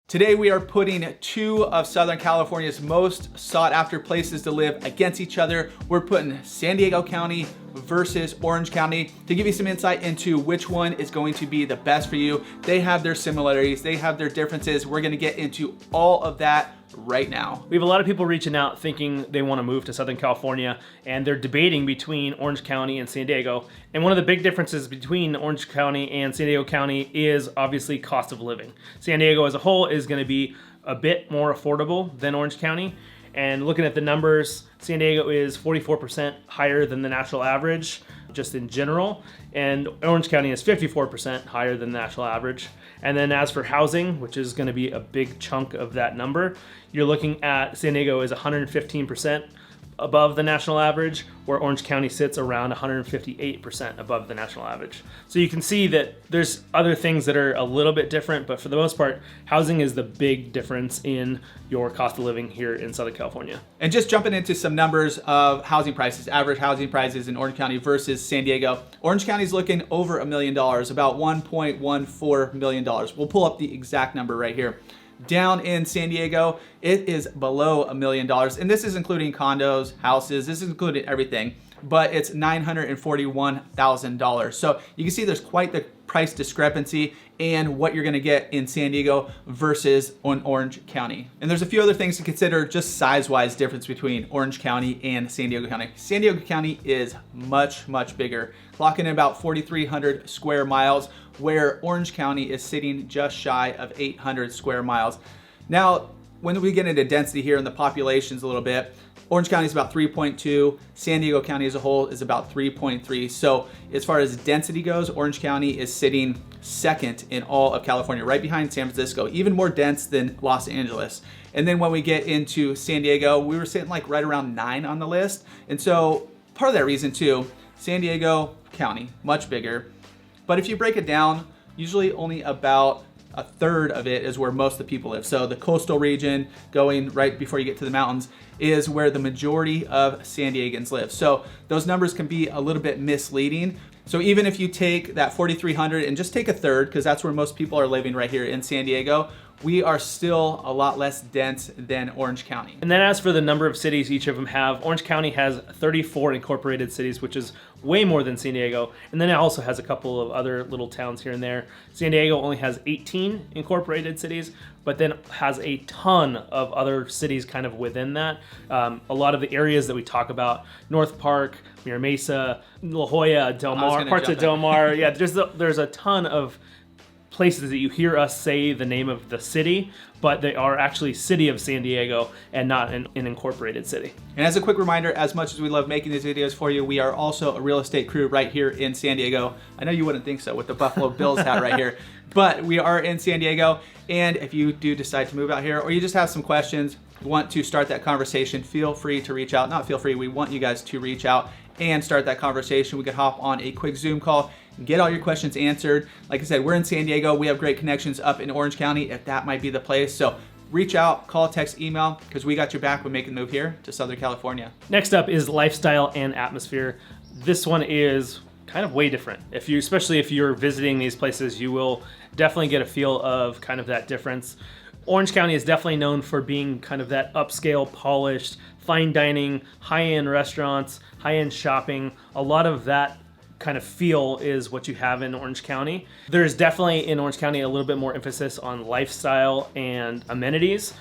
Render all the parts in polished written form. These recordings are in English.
Today we are putting two of Southern California's most sought after places to live against each other. We're putting San Diego County versus Orange County to give you some insight into which one is going to be the best for you. They have their similarities, they have their differences. We're gonna get into all of that right now. We have a lot of people reaching out thinking they want to move to Southern California, and they're debating between Orange County and San Diego. And one of the big differences between Orange County and San Diego County is obviously cost of living. San Diego as a whole is going to be a bit more affordable than Orange County. And looking at the numbers, San Diego is 44% higher than the national average, just in general. And Orange County is 54% higher than the national average. And then as for housing, which is going to be a big chunk of that number, you're looking at San Diego is 115% above the national average, where Orange County sits around 158% above the national average. So you can see that there's other things that are a little bit different, but for the most part, housing is the big difference in your cost of living here in Southern California. And just jumping into some numbers of housing prices, average housing prices in Orange County versus San Diego. Orange County is looking over $1 million, about $1.14 million. We'll pull up the exact number right here. Down in San Diego, it is below $1 million. And this is including condos, houses, this is including everything, but it's $941,000. So you can see there's quite the price discrepancy and what you're gonna get in San Diego versus on Orange County. And there's a few other things to consider just size-wise difference between Orange County and San Diego County. San Diego County is much, much bigger, clocking in about 4,300 square miles, where Orange County is sitting just shy of 800 square miles. Now, when we get into density here and the populations a little bit, Orange County is about 3.2, San Diego County as a whole is about 3.3. So as far as density goes, Orange County is sitting second in all of California, right behind San Francisco, even more dense than Los Angeles. And then when we get into San Diego, we were sitting like right around 9 on the list. And so part of that reason too, San Diego County, much bigger. But if you break it down, usually only about a third of it is where most of the people live. So the coastal region, going right before you get to the mountains, is where the majority of San Diegans live. So those numbers can be a little bit misleading. So even if you take that 4,300 and just take a third, because that's where most people are living right here in San Diego, we are still a lot less dense than Orange County. And then as for the number of cities each of them have, Orange County has 34 incorporated cities, which is way more than San Diego. And then it also has a couple of other little towns here and there. San Diego only has 18 incorporated cities, but then has a ton of other cities kind of within that. A lot of the areas that we talk about, North Park, Mira Mesa, La Jolla, Del Mar, parts of Del Mar. Yeah, there's a ton of places that you hear us say the name of the city, but they are actually city of San Diego and not an incorporated city. And as a quick reminder, as much as we love making these videos for you, we are also a real estate crew right here in San Diego. I know you wouldn't think so with the Buffalo Bills hat right here, but we are in San Diego. And if you do decide to move out here, or you just have some questions, want to start that conversation, feel free to reach out. Not feel free, we want you guys to reach out and start that conversation. We could hop on a quick Zoom call, get all your questions answered. Like I said, we're in San Diego. We have great connections up in Orange County, if that might be the place. So reach out, call, text, email, because we got your back when making the move here to Southern California. Next up is lifestyle and atmosphere. This one is kind of way different. Especially if you're visiting these places, you will definitely get a feel of kind of that difference. Orange County is definitely known for being kind of that upscale, polished, fine dining, high-end restaurants, high-end shopping. A lot of that kind of feel is what you have in Orange County. There's definitely in Orange County a little bit more emphasis on lifestyle and amenities,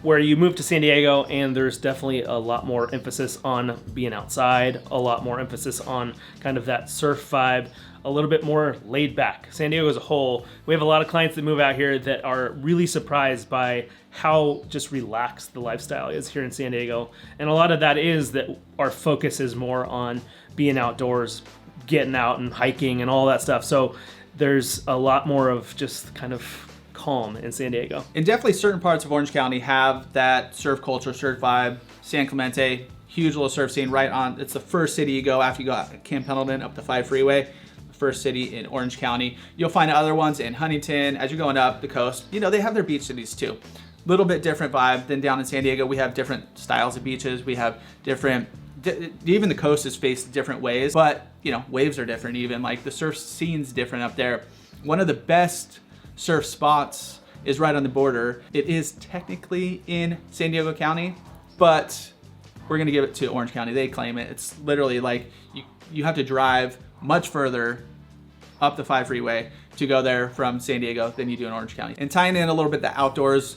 where you move to San Diego and there's definitely a lot more emphasis on being outside, a lot more emphasis on kind of that surf vibe, a little bit more laid back. San Diego as a whole, we have a lot of clients that move out here that are really surprised by how just relaxed the lifestyle is here in San Diego. And a lot of that is that our focus is more on being outdoors, getting out and hiking and all that stuff. So there's a lot more of just kind of calm in San Diego. And definitely certain parts of Orange County have that surf culture, surf vibe. San Clemente, huge little surf scene right on. It's the first city you go after you go out to Camp Pendleton up the 5 freeway. First city in Orange County. You'll find other ones in Huntington as you're going up the coast. You know, they have their beach cities too. Little bit different vibe than down in San Diego. We have different styles of beaches. We have different, even the coast is faced different ways, but you know, waves are different even. Like the surf scene's different up there. One of the best surf spots is right on the border. It is technically in San Diego County, but we're gonna give it to Orange County. They claim it. It's literally like you have to drive much further up the 5 freeway to go there from San Diego than you do in Orange County. And tying in a little bit the outdoors,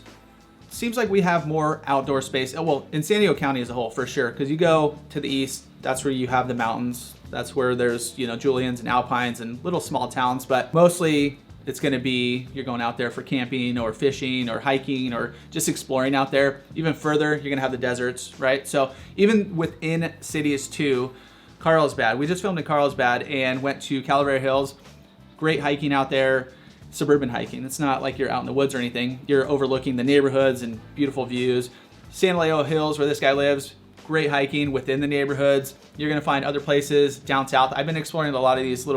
seems like we have more outdoor space. Well, in San Diego County as a whole, for sure, because you go to the east, that's where you have the mountains. That's where there's, Julians and Alpines and little small towns, but mostly it's gonna be, you're going out there for camping or fishing or hiking or just exploring out there. Even further, you're gonna have the deserts, right? So even within cities too, Carlsbad, we just filmed in Carlsbad and went to Calavera Hills. Great hiking out there, suburban hiking. It's not like you're out in the woods or anything. You're overlooking the neighborhoods and beautiful views. San Leo Hills, where this guy lives, great hiking within the neighborhoods. You're gonna find other places down south. I've been exploring a lot of these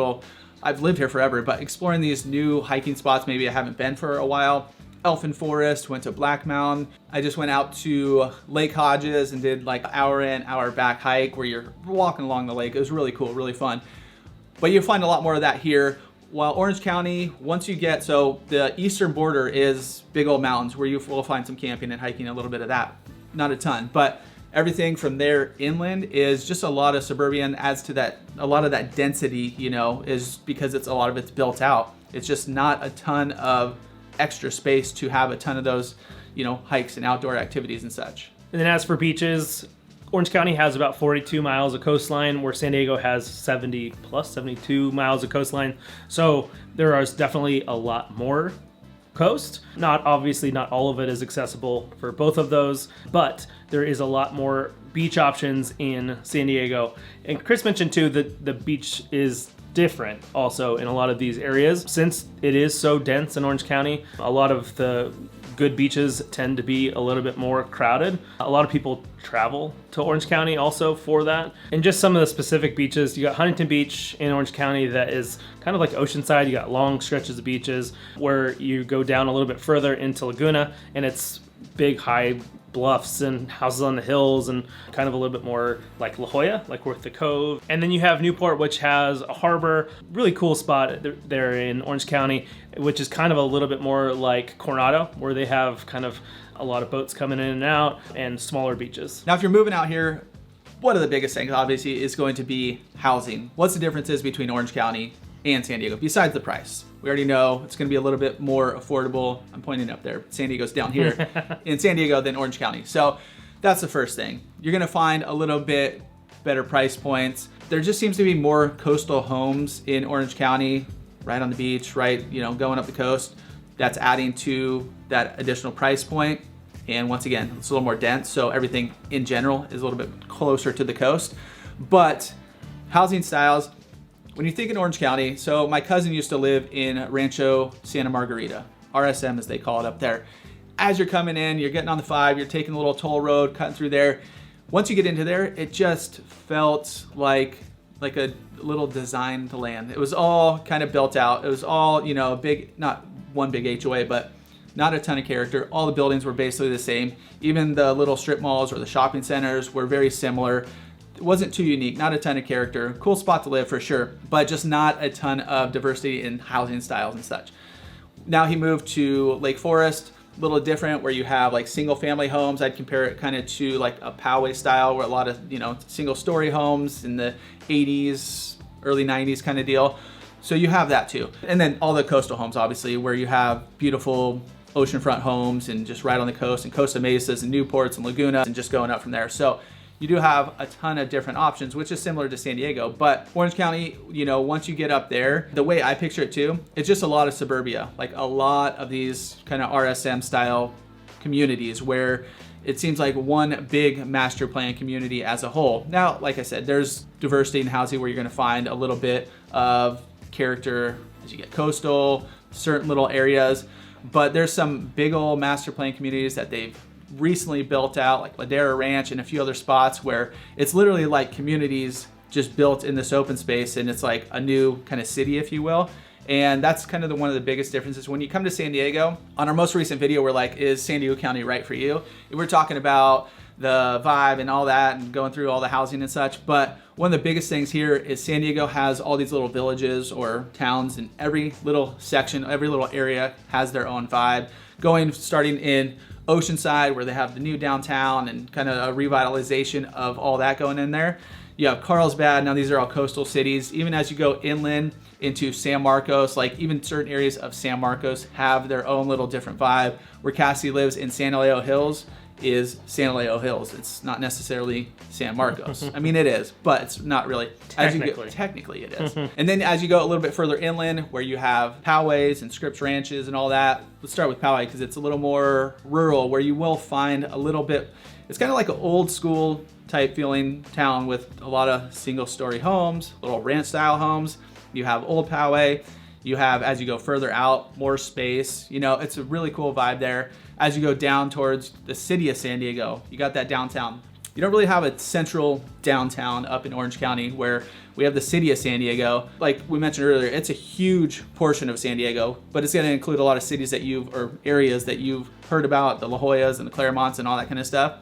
I've lived here forever, but exploring these new hiking spots maybe I haven't been for a while. Elfin Forest, went to Black Mountain. I just went out to Lake Hodges and did like an hour in, hour back hike where you're walking along the lake. It was really cool, really fun. But you'll find a lot more of that here. While Orange County, once you get, so the eastern border is big old mountains where you will find some camping and hiking, a little bit of that. Not a ton, but everything from there inland is just a lot of suburban, adds to that, a lot of that density, is because a lot of it's built out. It's just not a ton of extra space to have a ton of those, hikes and outdoor activities and such. And then as for beaches, Orange County has about 42 miles of coastline, where San Diego has 72 miles of coastline. So there is definitely a lot more coast. Not all of it is accessible for both of those, but there is a lot more beach options in San Diego. And Chris mentioned too that the beach is different also in a lot of these areas. Since it is so dense in Orange County, a lot of the good beaches tend to be a little bit more crowded. A lot of people travel to Orange County also for that. And just some of the specific beaches, you got Huntington Beach in Orange County that is kind of like Oceanside. You got long stretches of beaches where you go down a little bit further into Laguna and it's big high bluffs and houses on the hills and kind of a little bit more like La Jolla, like with the Cove. And then you have Newport, which has a harbor, really cool spot there in Orange County, which is kind of a little bit more like Coronado, where they have kind of a lot of boats coming in and out and smaller beaches. Now, if you're moving out here, one of the biggest things obviously is going to be housing. What's the differences between Orange County and San Diego, besides the price? We already know it's going to be a little bit more affordable. I'm pointing up there. San Diego's down here in San Diego than Orange County. So that's the first thing. You're going to find a little bit better price points. There just seems to be more coastal homes in Orange County, right on the beach, right, going up the coast. That's adding to that additional price point. And once again, it's a little more dense. So everything in general is a little bit closer to the coast. But housing styles, when you think in Orange County, so my cousin used to live in Rancho Santa Margarita, RSM as they call it up there. As you're coming in, you're getting on the 5, you're taking a little toll road, cutting through there. Once you get into there, it just felt like a little designed land. It was all kind of built out. It was all, big, not one big HOA, but not a ton of character. All the buildings were basically the same. Even the little strip malls or the shopping centers were very similar. It wasn't too unique, not a ton of character. Cool spot to live for sure, but just not a ton of diversity in housing styles and such. Now he moved to Lake Forest, a little different, where you have like single family homes. I'd compare it kind of to like a Poway style, where a lot of, single story homes in the 80s, early 90s kind of deal. So you have that too. And then all the coastal homes, obviously, where you have beautiful oceanfront homes and just right on the coast, and Costa Mesas and Newports and Laguna, and just going up from there. So you do have a ton of different options, which is similar to San Diego. But Orange County, once you get up there, the way I picture it too, it's just a lot of suburbia, like a lot of these kind of RSM style communities where it seems like one big master plan community as a whole. Now, like I said, there's diversity in housing where you're going to find a little bit of character as you get coastal, certain little areas, but there's some big old master plan communities that they've recently built out, like Ladera Ranch and a few other spots, where it's literally like communities just built in this open space, and it's like a new kind of city, if you will. And that's kind of one of the biggest differences. When you come to San Diego, on our most recent video, we're like, is San Diego County right for you? And we're talking about the vibe and all that and going through all the housing and such. But one of the biggest things here is San Diego has all these little villages or towns, and every little section, every little area has their own vibe. starting in Oceanside, where they have the new downtown and kind of a revitalization of all that going in there. You have Carlsbad. Now these are all coastal cities. Even as you go inland into San Marcos, like even certain areas of San Marcos have their own little different vibe. Where Cassidy lives in San Elijo Hills is San Elijo Hills. It's not necessarily San Marcos. I mean, it is, but it's not really. Technically it is. And then as you go a little bit further inland, where you have Powways and Scripps Ranches and all that. Let's start with Poway because it's a little more rural, where you will find a little bit, it's kind of like an old school type feeling town with a lot of single story homes, little ranch style homes. You have Old Poway. You have, as you go further out, more space. You know, it's a really cool vibe there. As you go down towards the city of San Diego, you got that downtown. You don't really have a central downtown up in Orange County, where we have the city of San Diego. Like we mentioned earlier, it's a huge portion of San Diego, but it's going to include a lot of cities or areas that you've heard about, the La Joillas and the Claremonts and all that kind of stuff.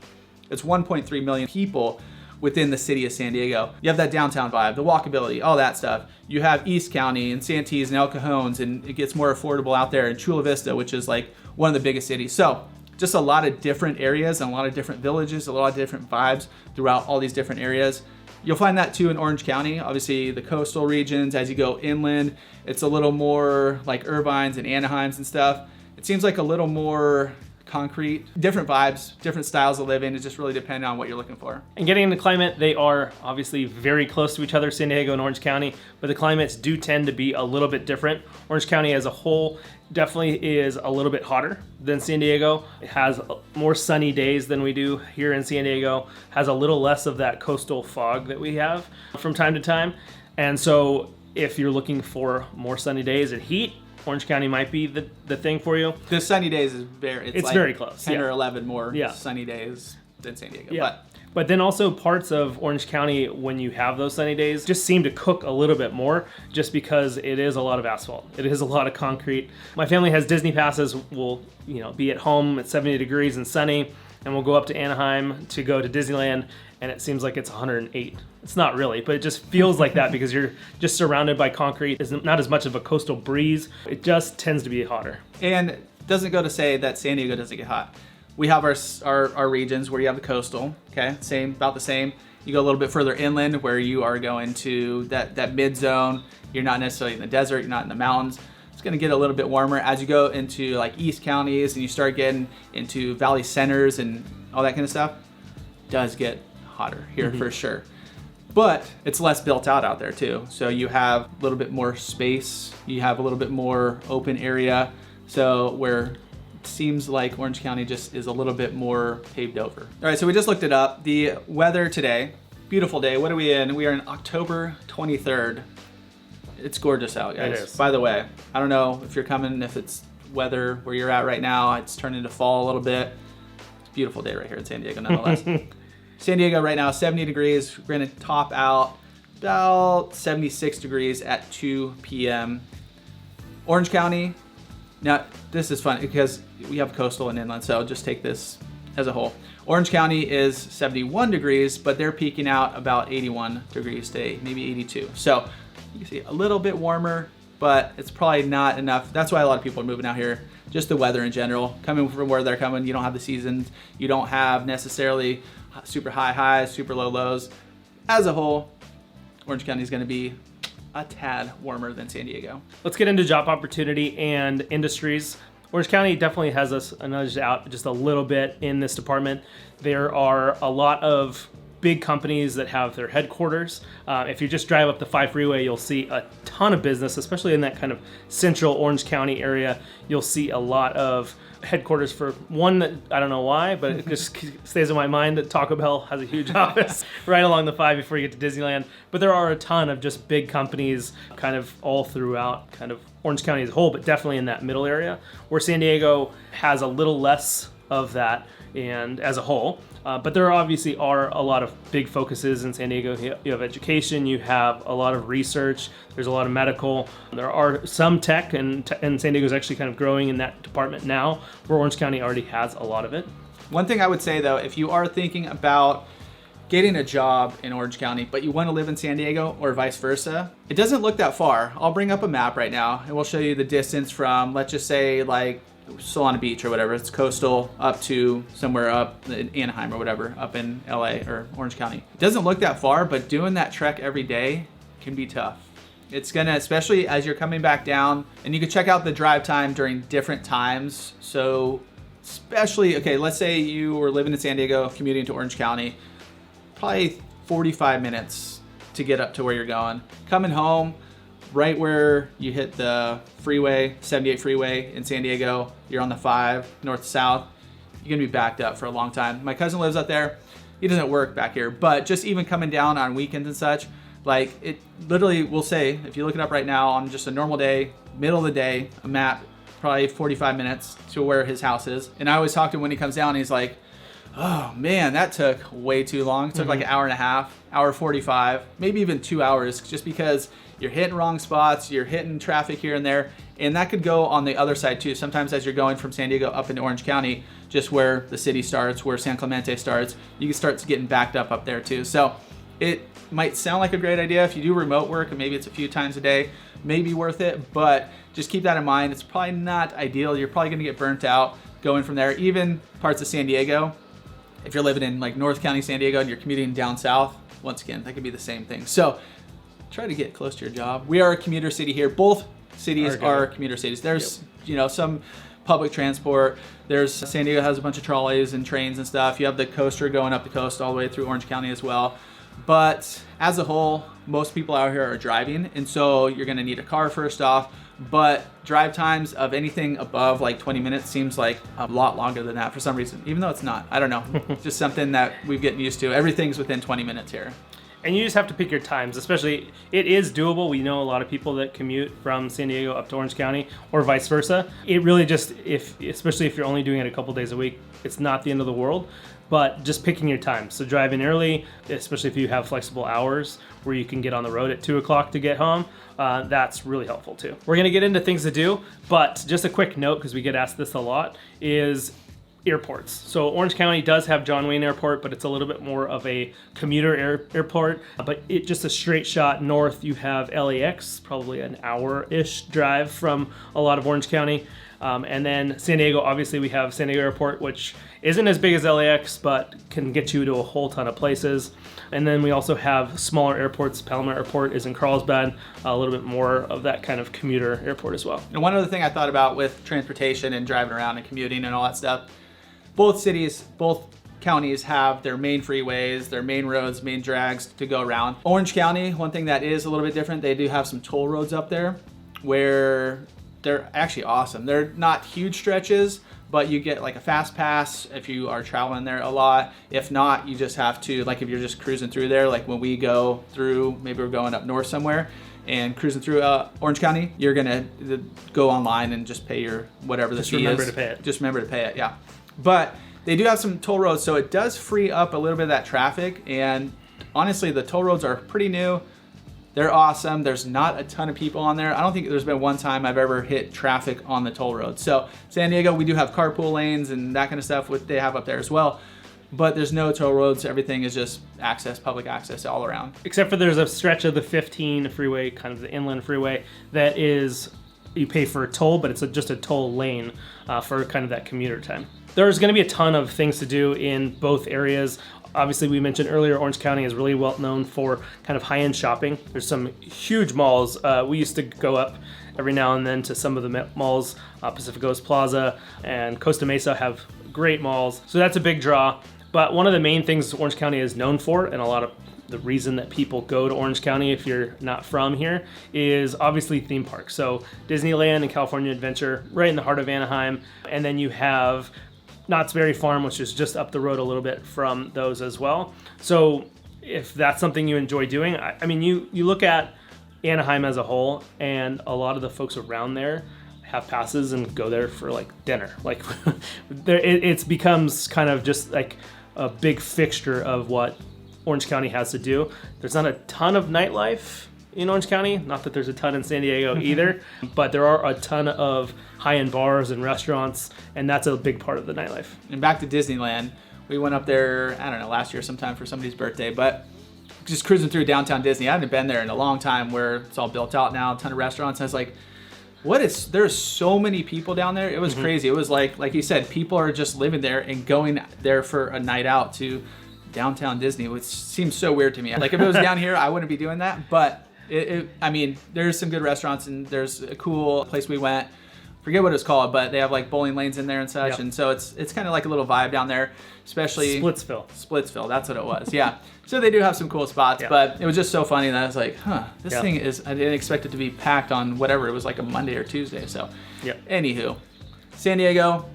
It's 1.3 million people within the city of San Diego. You have that downtown vibe, the walkability, all that stuff. You have East County and Santee and El Cajones, and it gets more affordable out there in Chula Vista, which is like one of the biggest cities. So just a lot of different areas and a lot of different villages, a lot of different vibes throughout all these different areas. You'll find that too in Orange County. Obviously the coastal regions, as you go inland, it's a little more like Irvines and Anaheims and stuff. It seems like a little more concrete, different vibes, different styles of living. It just really depends on what you're looking for. And getting into climate, they are obviously very close to each other, San Diego and Orange County, but the climates do tend to be a little bit different. Orange County as a whole definitely is a little bit hotter than San Diego. It has more sunny days than we do here in San Diego, has a little less of that coastal fog that we have from time to time. And so if you're looking for more sunny days and heat, Orange County might be the thing for you. The sunny days is it's like very close. 10 or 11 more sunny days than San Diego. Yeah. But then also parts of Orange County, when you have those sunny days, just seem to cook a little bit more just because it is a lot of asphalt. It is a lot of concrete. My family has Disney passes. We'll be at home at 70 degrees and sunny, and we'll go up to Anaheim to go to Disneyland, and it seems like it's 108. It's not really, but it just feels like that because you're just surrounded by concrete. It's not as much of a coastal breeze. It just tends to be hotter. And it doesn't go to say that San Diego doesn't get hot. We have our regions where you have the coastal, okay, about the same. You go a little bit further inland where you are going to that mid zone. You're not necessarily in the desert, you're not in the mountains. It's going to get a little bit warmer as you go into like East counties and you start getting into valley centers and all that kind of stuff. It does get hotter here for sure. But it's less built out there too. So you have a little bit more space. You have a little bit more open area. So where it seems like Orange County just is a little bit more paved over. All right, so we just looked it up. The weather today, beautiful day. What are we in? We are in October 23rd. It's gorgeous out, guys. It is. By the way, I don't know if you're coming, if it's weather where you're at right now. It's turning into fall a little bit. It's a beautiful day right here in San Diego nonetheless. San Diego right now, 70 degrees. We're going to top out about 76 degrees at 2 p.m. Orange County, now this is fun because we have coastal and inland, so just take this as a whole. Orange County is 71 degrees, but they're peaking out about 81 degrees today, maybe 82. So you can see a little bit warmer, but it's probably not enough. That's why a lot of people are moving out here. Just the weather in general. Coming from where they're coming, you don't have the seasons. You don't have necessarily super high highs, super low lows. As a whole, Orange County is going to be a tad warmer than San Diego. Let's get into job opportunity and industries. Orange County definitely has us nudged out just a little bit in this department. There are a lot of big companies that have their headquarters. If you just drive up the 5 freeway, you'll see a ton of business, especially in that kind of central Orange County area. You'll see a lot of headquarters for one that I don't know why, but it just stays in my mind that Taco Bell has a huge office right along the 5 before you get to Disneyland. But there are a ton of just big companies kind of all throughout kind of Orange County as a whole, but definitely in that middle area where San Diego has a little less of that and as a whole. But there obviously are a lot of big focuses in San Diego. You have education, you have a lot of research, there's a lot of medical. There are some tech, and San Diego is actually kind of growing in that department now, where Orange County already has a lot of it. One thing I would say though, if you are thinking about getting a job in Orange County, but you want to live in San Diego or vice versa, it doesn't look that far. I'll bring up a map right now and we'll show you the distance from, let's just say like Solana Beach or whatever. It's coastal up to somewhere up in Anaheim or whatever, up in LA or Orange County. It doesn't look that far, but doing that trek every day can be tough. It's gonna, especially as you're coming back down, and you can check out the drive time during different times. So especially, okay, let's say you were living in San Diego, commuting to Orange County, probably 45 minutes to get up to where you're going. Coming home, right where you hit the freeway, 78 freeway in San Diego, you're on the 5 north-south, you're gonna be backed up for a long time. My cousin lives up there. He doesn't work back here, but just even coming down on weekends and such, like it literally will say, if you look it up right now on just a normal day, middle of the day, a map, probably 45 minutes to where his house is. And I always talk to him when he comes down, he's like, oh man, that took way too long. It took like an hour and a half, hour 45, maybe even 2 hours, just because you're hitting wrong spots, you're hitting traffic here and there. And that could go on the other side too. Sometimes as you're going from San Diego up into Orange County, just where the city starts, where San Clemente starts, you can start getting backed up there too. So it might sound like a great idea if you do remote work, and maybe it's a few times a day, maybe worth it, but just keep that in mind. It's probably not ideal. You're probably gonna get burnt out going from there. Even parts of San Diego, if you're living in like North County, San Diego, and you're commuting down south, once again, that could be the same thing. So try to get close to your job. We are a commuter city here. Both cities are commuter cities. There's, some public transport. There's San Diego has a bunch of trolleys and trains and stuff. You have the coaster going up the coast all the way through Orange County as well. But as a whole, most people out here are driving, and so you're gonna need a car first off. But drive times of anything above like 20 minutes seems like a lot longer than that for some reason, even though it's not. I don't know. Just something that we've gotten used to. Everything's within 20 minutes here. And you just have to pick your times, especially it is doable. We know a lot of people that commute from San Diego up to Orange County or vice versa. It really just, especially if you're only doing it a couple days a week, it's not the end of the world, but just picking your time. So drive in early, especially if you have flexible hours where you can get on the road at 2 o'clock to get home. That's really helpful too. We're gonna get into things to do, but just a quick note, because we get asked this a lot, is airports. So Orange County does have John Wayne Airport, but it's a little bit more of a commuter airport. But it just a straight shot north, you have LAX, probably an hour-ish drive from a lot of Orange County. And then San Diego, obviously we have San Diego Airport, which isn't as big as LAX, but can get you to a whole ton of places. And then we also have smaller airports. Palomar Airport is in Carlsbad, a little bit more of that kind of commuter airport as well. And one other thing I thought about with transportation and driving around and commuting and all that stuff, both counties have their main freeways, their main roads, main drags to go around. Orange County, one thing that is a little bit different, they do have some toll roads up there where they're actually awesome. They're not huge stretches, but you get like a fast pass if you are traveling there a lot. If not, you just have to, like if you're just cruising through there, like when we go through, maybe we're going up north somewhere and cruising through Orange County, you're gonna go online and just pay your whatever the fee is. Just remember to pay it. Just remember to pay it, yeah. But they do have some toll roads, so it does free up a little bit of that traffic. And honestly, the toll roads are pretty new. They're awesome. There's not a ton of people on there. I don't think there's been one time I've ever hit traffic on the toll road. So San Diego, we do have carpool lanes and that kind of stuff they have up there as well. But there's no toll roads. Everything is just public access all around. Except for there's a stretch of the 15 freeway, kind of the inland freeway, that is, you pay for a toll, but it's just a toll lane for kind of that commuter time. There's going to be a ton of things to do in both areas. Obviously, we mentioned earlier, Orange County is really well known for kind of high-end shopping. There's some huge malls. We used to go up every now and then to some of the malls. Pacific Coast Plaza and Costa Mesa have great malls. So that's a big draw. But one of the main things Orange County is known for, and a lot of the reason that people go to Orange County if you're not from here, is obviously theme parks. So Disneyland and California Adventure, right in the heart of Anaheim. And then you have Knott's Berry Farm, which is just up the road a little bit from those as well. So if that's something you enjoy doing, I mean, you look at Anaheim as a whole, and a lot of the folks around there have passes and go there for like dinner. Like it becomes kind of just like a big fixture of what Orange County has to do. There's not a ton of nightlife in Orange County, not that there's a ton in San Diego either, but there are a ton of high-end bars and restaurants, and that's a big part of the nightlife. And back to Disneyland, we went up there, I don't know, last year sometime for somebody's birthday, but just cruising through downtown Disney. I hadn't been there in a long time, where it's all built out now, a ton of restaurants. I was like, There's so many people down there. It was crazy. It was like you said, people are just living there and going there for a night out to downtown Disney, which seems so weird to me. Like if it was down here, I wouldn't be doing that. But I mean, there's some good restaurants and there's a cool place we went. Forget what it's called, but they have like bowling lanes in there and such. Yep. And so it's kind of like a little vibe down there, especially Splitsville. That's what it was. Yeah. So they do have some cool spots, but it was just so funny that I was like, this thing is, I didn't expect it to be packed on whatever. It was like a Monday or Tuesday. So anywho, San Diego,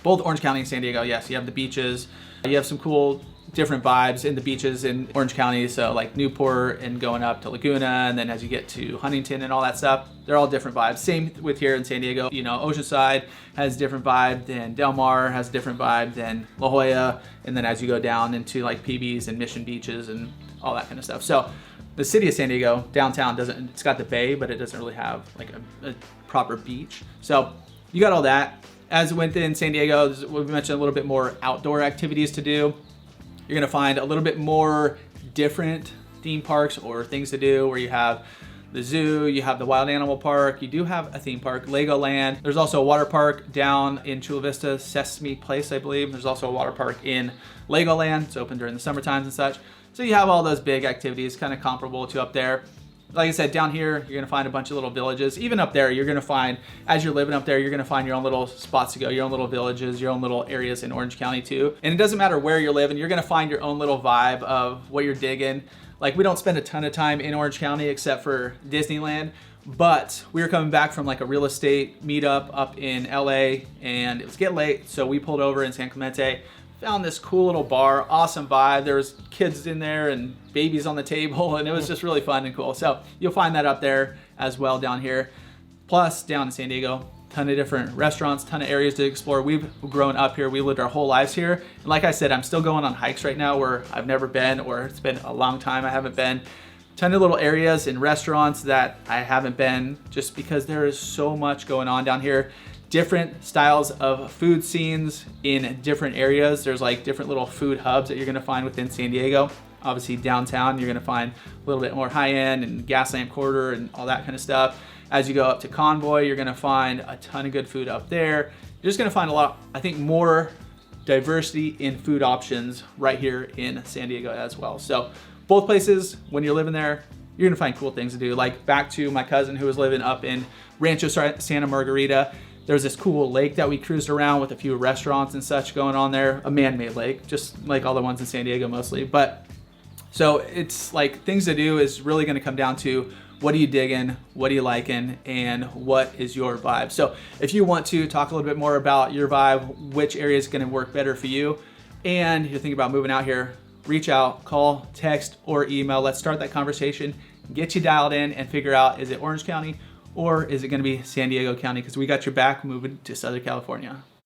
both Orange County and San Diego. Yes. You have the beaches. You have some cool different vibes in the beaches in Orange County. So like Newport and going up to Laguna. And then as you get to Huntington and all that stuff, they're all different vibes. Same with here in San Diego. You know, Oceanside has a different vibe than Del Mar has a different vibe than La Jolla. And then as you go down into like PB's and Mission Beaches and all that kind of stuff. So the city of San Diego, downtown, it's got the bay, but it doesn't really have like a proper beach. So you got all that. As within San Diego, we mentioned a little bit more outdoor activities to do. You're going to find a little bit more different theme parks or things to do where you have the zoo, you have the wild animal park, you do have a theme park, Legoland. There's also a water park down in Chula Vista, Sesame Place, I believe. There's also a water park in Legoland. It's open during the summer times and such. So you have all those big activities kind of comparable to up there. Like I said, down here, you're going to find a bunch of little villages. Even up there, you're going to find, as you're living up there, you're going to find your own little spots to go, your own little villages, your own little areas in Orange County too. And it doesn't matter where you're living, you're going to find your own little vibe of what you're digging. Like we don't spend a ton of time in Orange County except for Disneyland, but we were coming back from like a real estate meetup up in LA and it was getting late. So we pulled over in San Clemente, found this cool little bar, awesome vibe. There was kids in there and babies on the table and it was just really fun and cool. So you'll find that up there as well down here. Plus down in San Diego, ton of different restaurants, ton of areas to explore. We've grown up here. We lived our whole lives here. And like I said, I'm still going on hikes right now where I've never been or it's been a long time I haven't been. Ton of little areas and restaurants that I haven't been just because there is so much going on down here. Different styles of food scenes in different areas. There's like different little food hubs that you're gonna find within San Diego. Obviously downtown, you're gonna find a little bit more high end and Gaslamp Quarter and all that kind of stuff. As you go up to Convoy, you're gonna find a ton of good food up there. You're just gonna find a lot, I think, more diversity in food options right here in San Diego as well. So both places, when you're living there, you're gonna find cool things to do. Like back to my cousin who was living up in Rancho Santa Margarita. There's this cool lake that we cruised around with a few restaurants and such going on there. A man-made lake, just like all the ones in San Diego mostly. But so it's like things to do is really gonna come down to what are you digging, what are you liking, and what is your vibe. So if you want to talk a little bit more about your vibe, which area is gonna work better for you, and you're thinking about moving out here, reach out, call, text, or email. Let's start that conversation, get you dialed in and figure out, is it Orange County or is it going to be San Diego County? Because we got your back moving to Southern California.